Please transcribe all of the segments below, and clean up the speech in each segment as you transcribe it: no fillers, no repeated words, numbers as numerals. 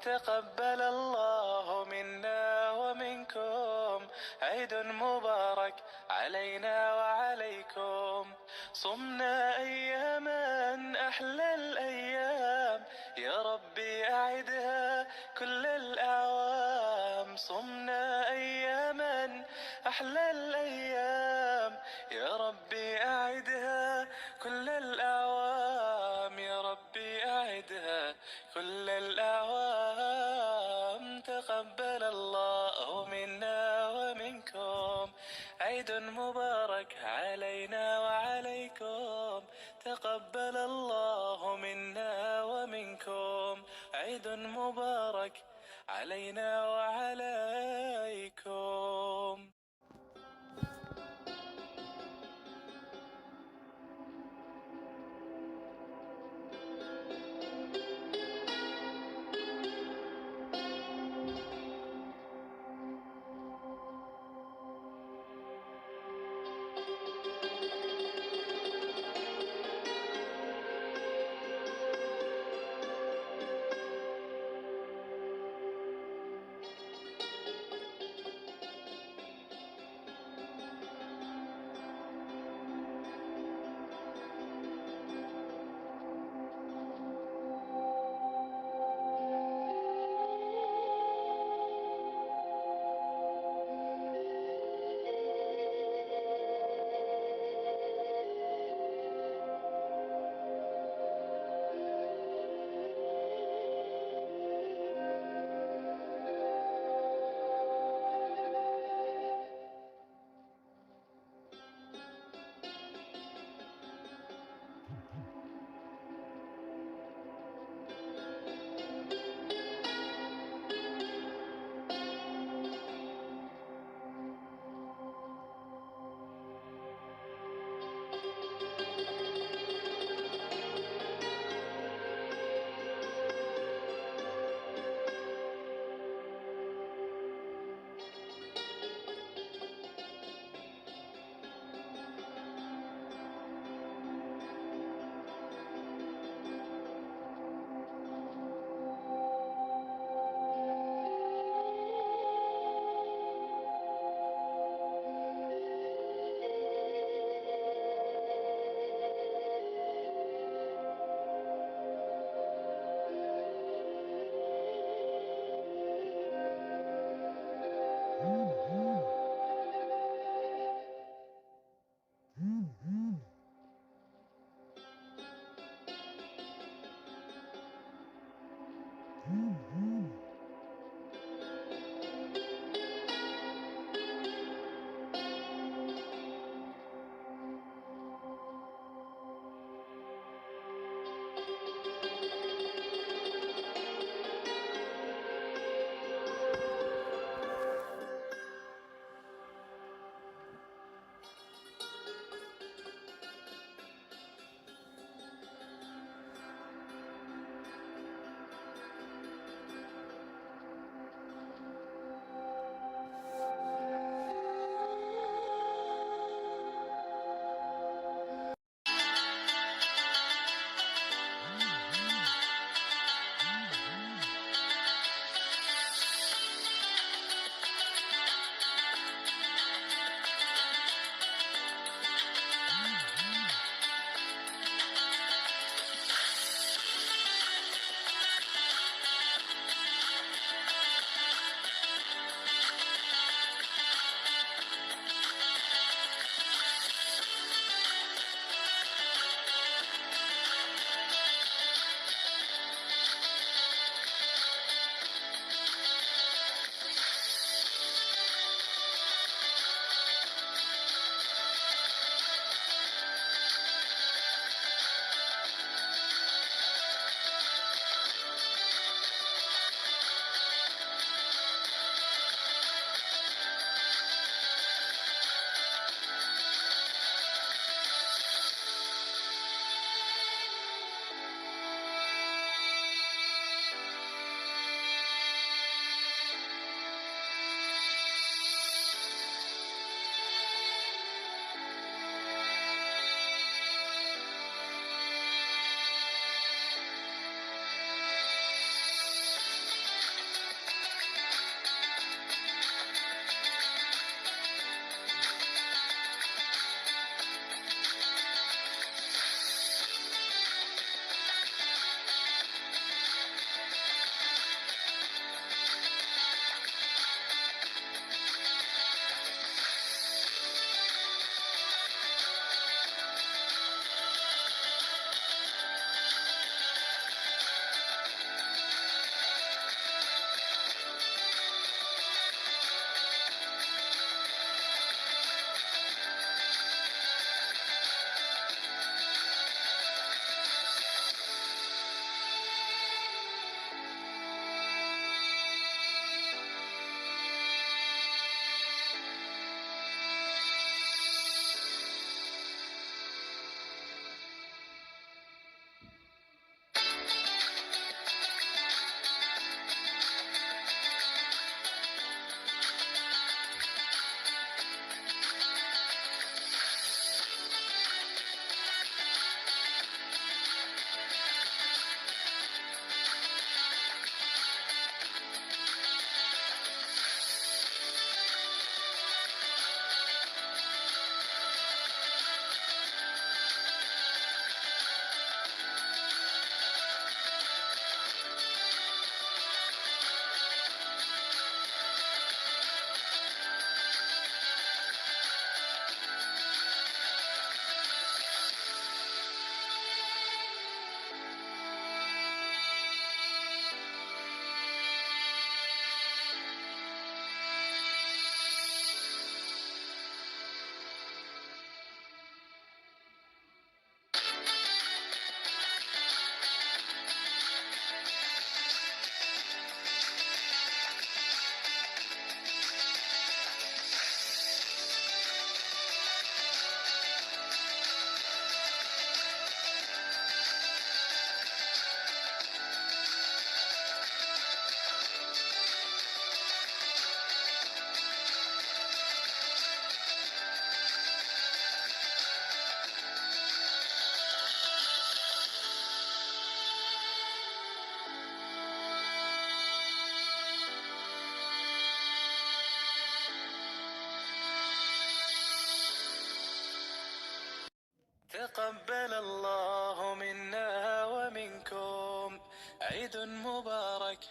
تقبل الله منا ومنكم، عيد مبارك علينا وعليكم. صمنا أياما أحلى الأيام، يا ربي أعدها كل الأعوام. صمنا أياما أحلى الأيام، يا ربي أعدها كل الأعوام. يا ربي أعدها كل الأعوام. تقبل الله منا ومنكم، عيد مبارك علينا وعليكم. تقبل الله منا ومنكم، عيد مبارك علينا وعليكم.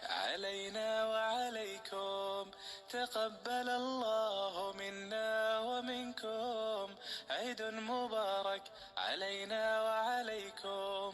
علينا وعليكم. تقبل الله منا ومنكم. عيد مبارك علينا وعليكم.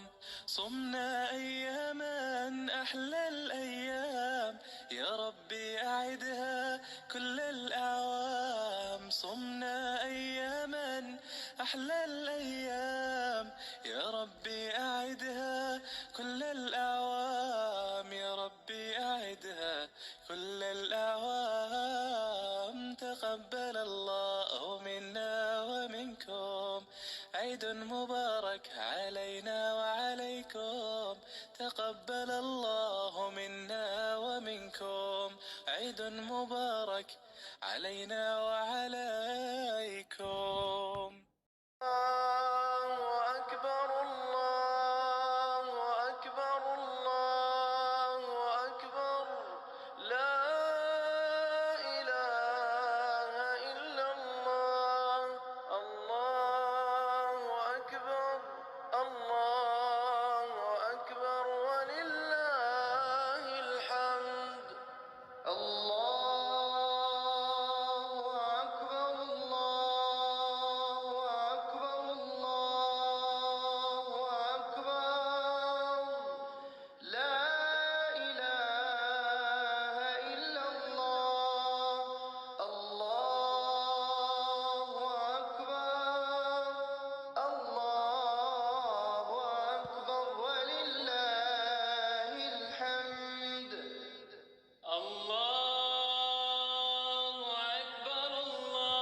صمنا أياما أحلى الأيام، يا ربي أعدها كل الأعوام. صمنا أياما أحلى الأيام، يا ربي أعدها كل الأعوام. يا ربي أعدها كل الأعوام. تقبل الله منا ومنكم. عيد مبارك علينا وعليكم. تقبل الله منا ومنكم. عيد مبارك علينا وعليكم. الله أكبر الله أكبر الله أكبر. لا إله إلا الله. الله أكبر الله أكبر ولله الحمد. الله أكبر الله أكبر الله أكبر. لا إله إلا الله. الله أكبر الله أكبر ولله الحمد. الله أكبر الله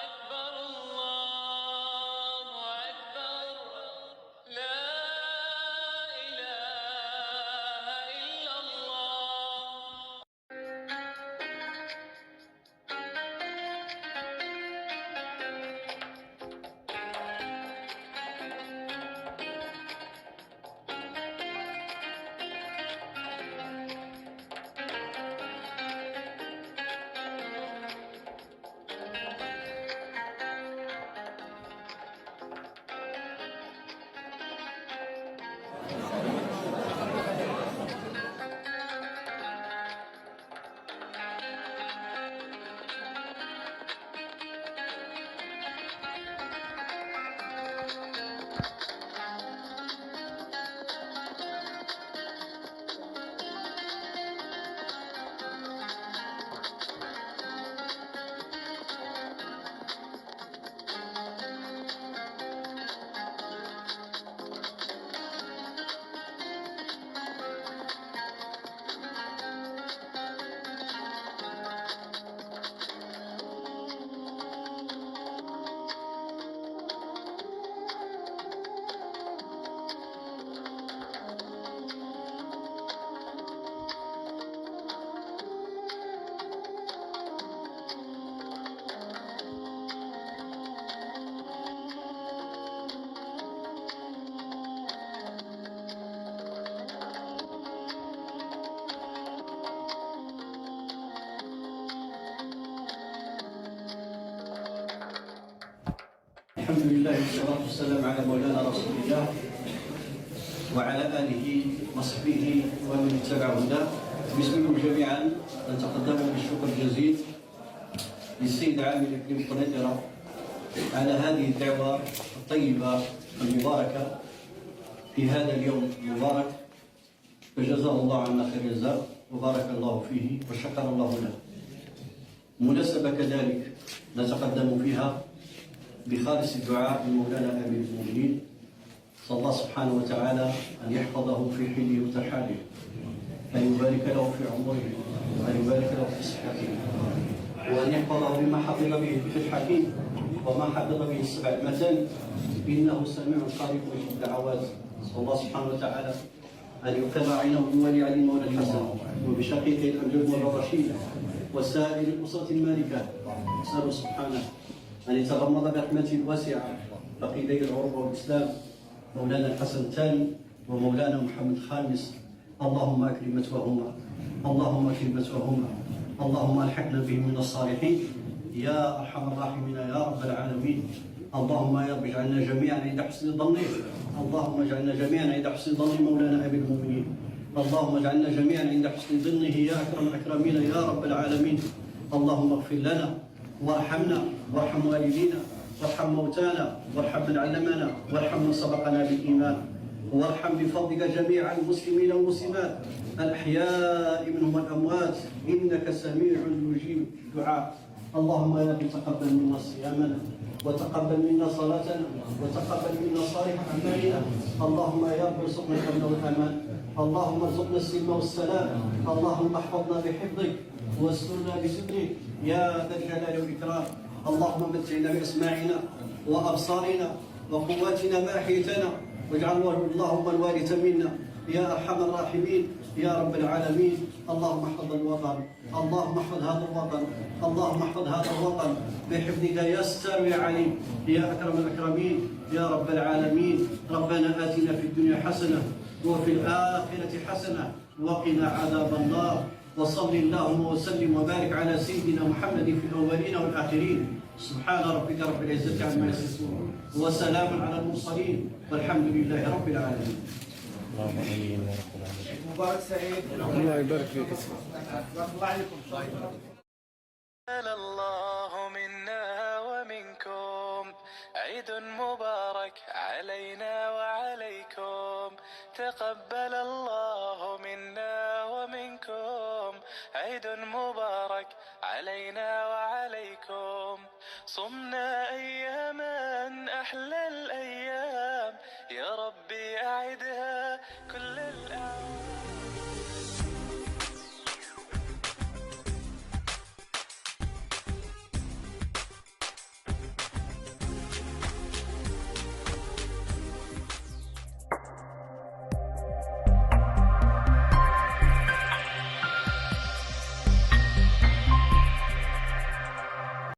أكبر الله أكبر. لا إله إلا الله. الحمد لله والصلاة والسلام على مولانا رسول الله وعلى آله وصحبه ومن اتبع هداه. باسمكم جميعا نتقدم بالشكر الجزيل للسيد عامل بن قنيطرة على هذه الدعوة الطيبة المباركة في هذا اليوم المبارك، فجزاه الله عنا خير الجزاء وبارك الله فيه وشكر الله له. مناسبة كذلك نتقدم فيها بخالص الدعاء لمولانا امير المؤمنين، صلى الله سبحانه وتعالى ان يحفظه في حله وترحاله، ان يبارك له في عمره، وان يبارك له في صحته، وان يحفظه بما حفظ به في الحكيم وما حفظ به السبع المثاني، انه سميع قريب مجيب الدعوات. صلى الله سبحانه وتعالى ان يقر عينه بولي علي المولى الحسن وبشقيقه الامير الرشيد وسائر الاسره المالكه. نساله سبحانه أن يتغمض برحمته الواسعة فقيدي العروبة والإسلام مولانا الحسن الثاني ومولانا محمد الخامس. اللهم أكرم مثوهما، اللهم أكرم مثوهما، اللهم ألحقنا بهم من الصالحين يا أرحم الراحمين يا رب العالمين. اللهم يا رب اجعلنا جميعا عند حسن ظنه، اللهم اجعلنا جميعا عند حسن ظن مولانا أمير المؤمنين. اللهم اجعلنا جميعا عند حسن ظنه يا أكرم الأكرمين يا رب العالمين. اللهم اغفر لنا وارحمنا وارحم والدينا وارحم موتانا وارحم من علمنا وارحم من سبقنا بالإيمان، وارحم بفضلك جميع المسلمين والمسلمات الأحياء منهم والأموات إنك سميع مجيب الدعاء. اللهم يا رب تقبل منا صيامنا وتقبل منا صلاتنا وتقبل منا صالح أعمالنا. اللهم يا رب ارزقنا الأمن والأمان، اللهم ارزقنا السلم والسلام، اللهم احفظنا بحفظك واسترنا بسترك يا ذا الجلال والإكرام. اللهم متعنا بأسماعنا وأبصارنا وقواتنا ما أحييتنا، واجعله اللهم الوارث منا يا أرحم الراحمين يا رب العالمين. اللهم احفظ الوطن، اللهم احفظ هذا الوطن، اللهم احفظ هذا الوطن بحفظك يا ستار يا عليم يا أكرم الأكرمين يا رب العالمين. ربنا آتنا في الدنيا حسنة وفي الآخرة حسنة وقنا عذاب النار. وصل اللهم وسلم وبارك على سيدنا محمد في الأولين والآخرين. سبحان ربك رب العزة عما يصفون وسلام على المرسلين والحمد لله رب العالمين. مبارك سعيد. الله يبارك فيك. بارك الله عليكم. الله منا ومنكم عيد مبارك علينا وعليكم، تقبل الله منا ومنكم عيد مبارك علينا وعليكم. صمنا أياما أحلى